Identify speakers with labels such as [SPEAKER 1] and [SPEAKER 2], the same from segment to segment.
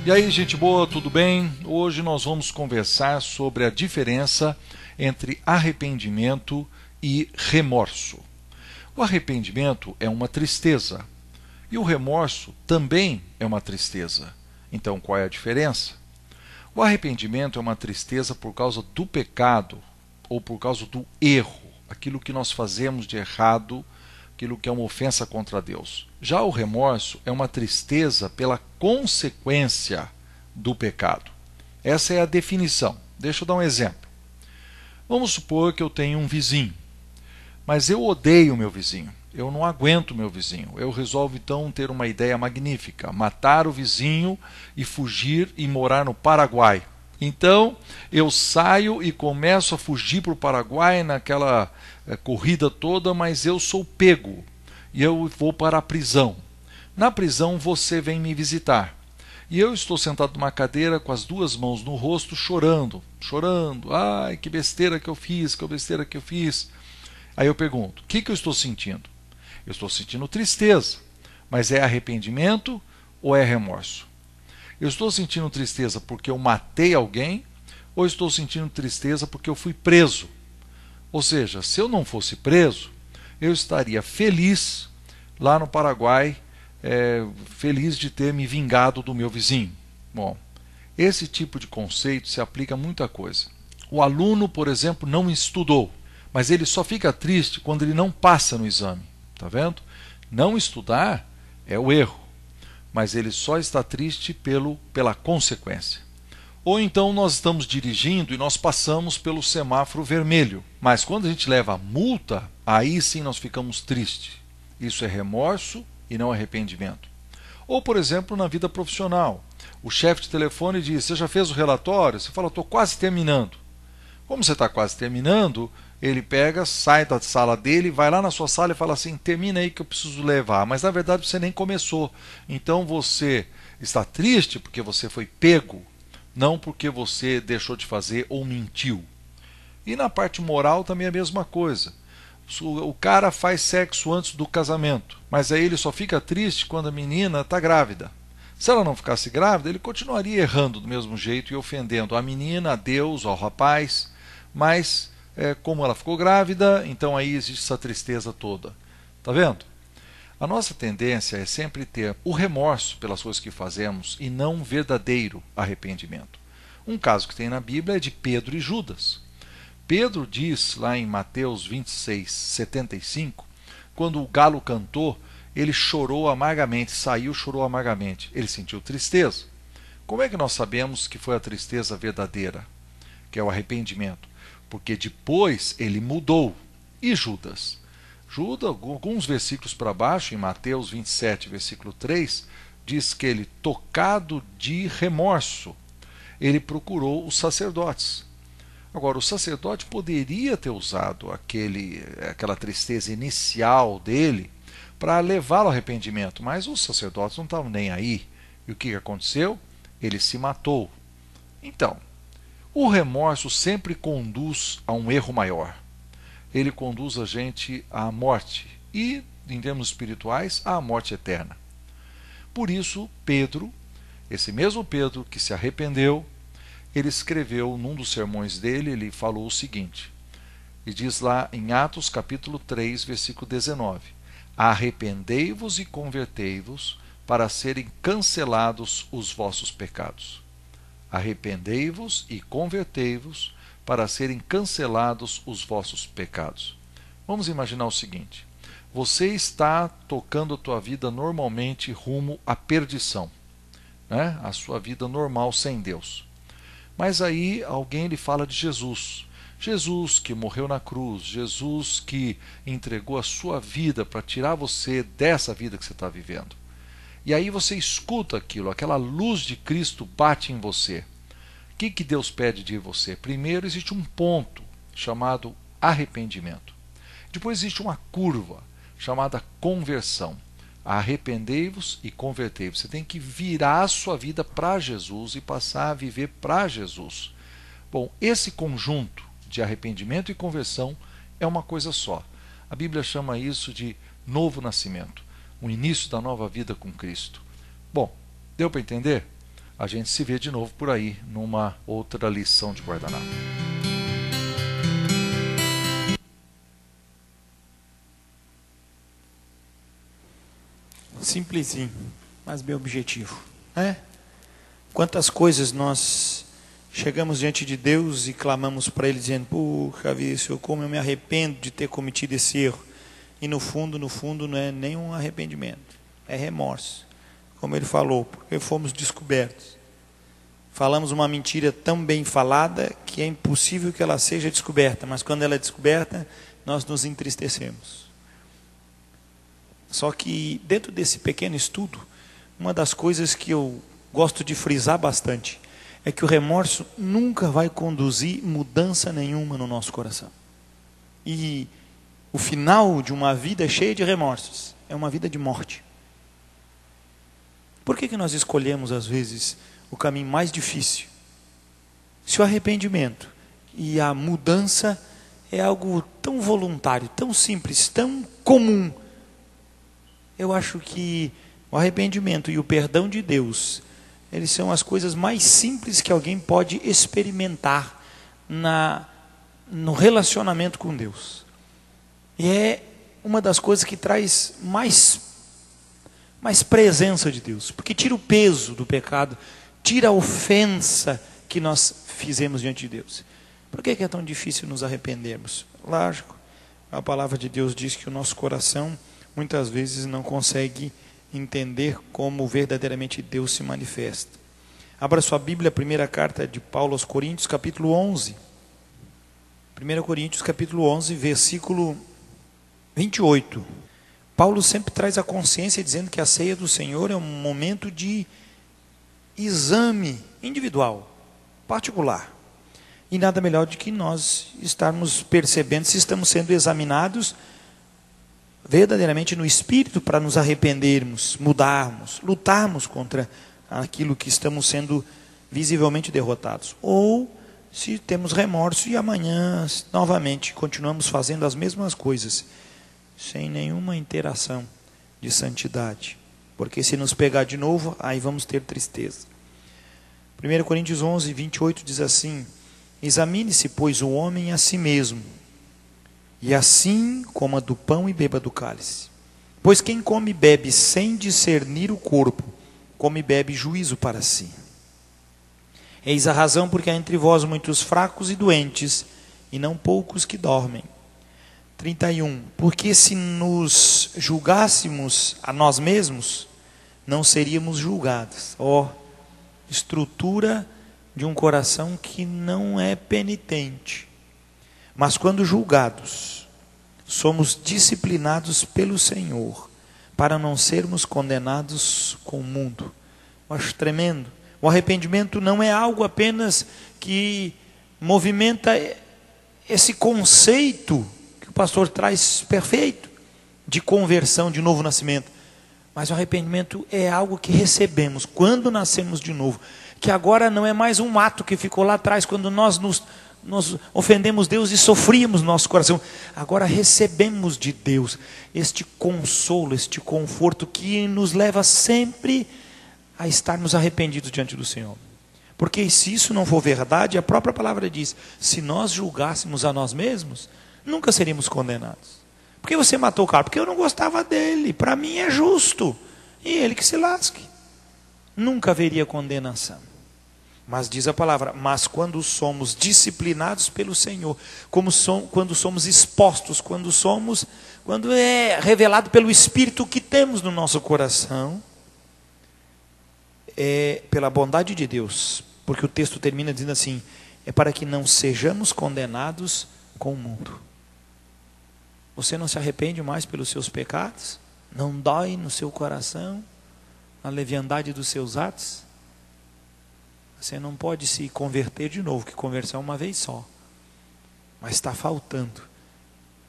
[SPEAKER 1] E aí, gente boa, tudo bem? Hoje nós vamos conversar sobre a diferença entre arrependimento e remorso. O arrependimento é uma tristeza e o remorso também é uma tristeza. Então, qual é a diferença? O arrependimento é uma tristeza por causa do pecado ou por causa do erro, aquilo que nós fazemos de errado, aquilo que é uma ofensa contra Deus. Já o remorso é uma tristeza pela consequência do pecado. Essa é a definição. Deixa eu dar um exemplo. Vamos supor que eu tenho um vizinho, mas eu odeio meu vizinho. Eu não aguento meu vizinho. Eu resolvo então ter uma ideia magnífica, matar o vizinho e fugir e morar no Paraguai. Então eu saio e começo a fugir para o Paraguai naquela corrida toda, mas eu sou pego e eu vou para a prisão. Na prisão você vem me visitar e eu estou sentado numa cadeira com as duas mãos no rosto chorando, ai que besteira que eu fiz, que besteira que eu fiz. Aí eu pergunto, o que eu estou sentindo? Eu estou sentindo tristeza, mas é arrependimento ou é remorso? Eu estou sentindo tristeza porque eu matei alguém ou estou sentindo tristeza porque eu fui preso? Ou seja, se eu não fosse preso, eu estaria feliz lá no Paraguai, feliz de ter me vingado do meu vizinho. Bom, esse tipo de conceito se aplica a muita coisa. O aluno, por exemplo, não estudou, mas ele só fica triste quando ele não passa no exame. Tá vendo? Não estudar é o erro, mas ele só está triste pela consequência. Ou então nós estamos dirigindo e nós passamos pelo semáforo vermelho, mas quando a gente leva a multa, aí sim nós ficamos tristes. Isso é remorso e não arrependimento. Ou, por exemplo, na vida profissional, o chefe de telefone diz, você já fez o relatório? Você fala, estou quase terminando. Como você está quase terminando, ele pega, sai da sala dele, vai lá na sua sala e fala assim, termina aí que eu preciso levar. Mas na verdade você nem começou. Então você está triste porque você foi pego, não porque você deixou de fazer ou mentiu. E na parte moral também é a mesma coisa. O cara faz sexo antes do casamento, mas aí ele só fica triste quando a menina está grávida. Se ela não ficasse grávida, ele continuaria errando do mesmo jeito e ofendendo a menina, a Deus, ao rapaz, mas como ela ficou grávida, então aí existe essa tristeza toda. Tá vendo? A nossa tendência é sempre ter o remorso pelas coisas que fazemos e não um verdadeiro arrependimento. Um caso que tem na Bíblia é de Pedro e Judas. Pedro diz lá em Mateus 26, 75, quando o galo cantou, ele chorou amargamente, saiu, chorou amargamente. Ele sentiu tristeza. Como é que nós sabemos que foi a tristeza verdadeira, que é o arrependimento? Porque depois ele mudou. E Judas? Judas, alguns versículos para baixo, em Mateus 27, versículo 3, diz que ele, tocado de remorso, ele procurou os sacerdotes. Agora, o sacerdote poderia ter usado aquela tristeza inicial dele para levá-lo ao arrependimento, mas os sacerdotes não estavam nem aí. E o que aconteceu? Ele se matou. Então, o remorso sempre conduz a um erro maior. Ele conduz a gente à morte e, em termos espirituais, à morte eterna. Por isso, Pedro, esse mesmo Pedro que se arrependeu, ele escreveu num dos sermões dele, ele falou o seguinte, e diz lá em Atos capítulo 3, versículo 19, arrependei-vos e convertei-vos para serem cancelados os vossos pecados. Arrependei-vos e convertei-vos para serem cancelados os vossos pecados. Vamos imaginar o seguinte, você está tocando a tua vida normalmente rumo à perdição, né? A sua vida normal sem Deus. Mas aí alguém lhe fala de Jesus. Jesus que morreu na cruz, Jesus que entregou a sua vida para tirar você dessa vida que você está vivendo. E aí você escuta aquilo, aquela luz de Cristo bate em você. O que Deus pede de você? Primeiro existe um ponto chamado arrependimento. Depois existe uma curva chamada conversão. Arrependei-vos e convertei-vos. Você tem que virar a sua vida para Jesus e passar a viver para Jesus. Bom, esse conjunto de arrependimento e conversão é uma coisa só. A Bíblia chama isso de novo nascimento, o início da nova vida com Cristo. Bom, deu para entender? A gente se vê de novo por aí, numa outra lição de guardanapo.
[SPEAKER 2] Simplesinho, mas bem objetivo, né? Quantas coisas nós chegamos diante de Deus e clamamos para Ele dizendo: puxa vida, Senhor, como eu me arrependo de ter cometido esse erro. E no fundo não é nenhum arrependimento, é remorso. Como Ele falou, porque fomos descobertos. Falamos uma mentira tão bem falada que é impossível que ela seja descoberta, mas quando ela é descoberta, nós nos entristecemos. Só que dentro desse pequeno estudo, uma das coisas que eu gosto de frisar bastante é que o remorso nunca vai conduzir mudança nenhuma no nosso coração. E o final de uma vida cheia de remorsos é uma vida de morte. Por que nós escolhemos às vezes o caminho mais difícil? Se o arrependimento e a mudança é algo tão voluntário, tão simples, tão comum, eu acho que o arrependimento e o perdão de Deus, eles são as coisas mais simples que alguém pode experimentar no relacionamento com Deus. E é uma das coisas que traz mais presença de Deus, porque tira o peso do pecado, tira a ofensa que nós fizemos diante de Deus. Por que é tão difícil nos arrependermos? Lógico, a palavra de Deus diz que o nosso coração muitas vezes não consegue entender como verdadeiramente Deus se manifesta. Abra sua Bíblia, a primeira carta de Paulo aos Coríntios, capítulo 11. 1 Coríntios, capítulo 11, versículo 28. Paulo sempre traz a consciência dizendo que a ceia do Senhor é um momento de exame individual, particular. E nada melhor do que nós estarmos percebendo se estamos sendo examinados verdadeiramente no Espírito para nos arrependermos, mudarmos, lutarmos contra aquilo que estamos sendo visivelmente derrotados. Ou se temos remorso e amanhã novamente continuamos fazendo as mesmas coisas, sem nenhuma interação de santidade. Porque se nos pegar de novo, aí vamos ter tristeza. 1 Coríntios 11, 28 diz assim: examine-se, pois, o homem a si mesmo, e assim coma do pão e beba do cálice. Pois quem come e bebe sem discernir o corpo, come e bebe juízo para si. Eis a razão porque há entre vós muitos fracos e doentes, e não poucos que dormem. 31. Porque se nos julgássemos a nós mesmos, não seríamos julgados. Estrutura de um coração que não é penitente. Mas quando julgados, somos disciplinados pelo Senhor, para não sermos condenados com o mundo. Eu acho tremendo. O arrependimento não é algo apenas que movimenta esse conceito que o pastor traz perfeito, de conversão, de novo nascimento. Mas o arrependimento é algo que recebemos quando nascemos de novo. Que agora não é mais um ato que ficou lá atrás, quando nós ofendemos Deus e sofríamos no nosso coração. Agora recebemos de Deus este consolo, este conforto que nos leva sempre a estarmos arrependidos diante do Senhor. Porque se isso não for verdade, a própria palavra diz: se nós julgássemos a nós mesmos, nunca seríamos condenados. Por que você matou o cara? Porque eu não gostava dele, para mim é justo, e ele que se lasque. Nunca haveria condenação. Mas diz a palavra: mas quando somos disciplinados pelo Senhor, quando somos expostos, quando é revelado pelo Espírito que temos no nosso coração, é pela bondade de Deus, porque o texto termina dizendo assim: é para que não sejamos condenados com o mundo. Você não se arrepende mais pelos seus pecados? Não dói no seu coração a leviandade dos seus atos? Você não pode se converter de novo, que conversão é uma vez só. Mas está faltando.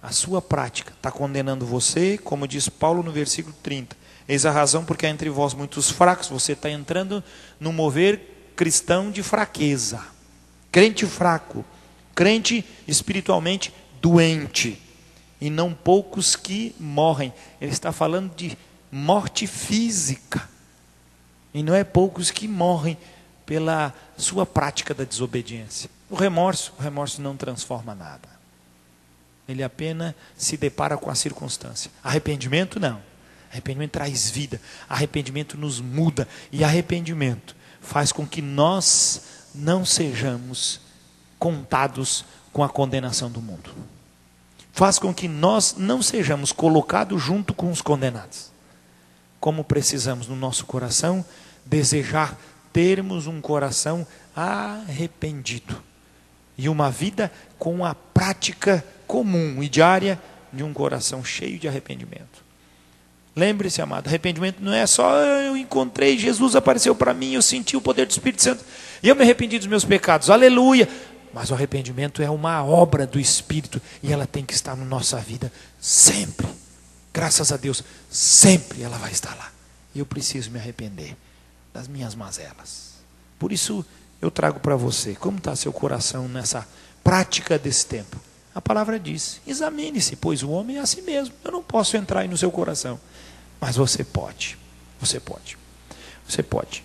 [SPEAKER 2] A sua prática está condenando você, como diz Paulo no versículo 30. Eis a razão porque há entre vós muitos fracos. Você está entrando no mover cristão de fraqueza. Crente fraco. Crente espiritualmente doente. E não poucos que morrem. Ele está falando de morte física. E não é poucos que morrem pela sua prática da desobediência. O remorso não transforma nada. Ele apenas se depara com a circunstância. Arrependimento não. Arrependimento traz vida. Arrependimento nos muda. E arrependimento faz com que nós não sejamos contados com a condenação do mundo. Faz com que nós não sejamos colocados junto com os condenados. Como precisamos no nosso coração desejar termos um coração arrependido. E uma vida com a prática comum e diária de um coração cheio de arrependimento. Lembre-se, amado, arrependimento não é só eu encontrei, Jesus apareceu para mim, eu senti o poder do Espírito Santo e eu me arrependi dos meus pecados, aleluia. Mas o arrependimento é uma obra do Espírito e ela tem que estar na nossa vida sempre. Graças a Deus, sempre ela vai estar lá. E eu preciso me arrepender das minhas mazelas. Por isso eu trago para você, como está seu coração nessa prática desse tempo? A palavra diz, examine-se, pois o homem é a si mesmo. Eu não posso entrar aí no seu coração. Mas você pode. Você pode. Você pode.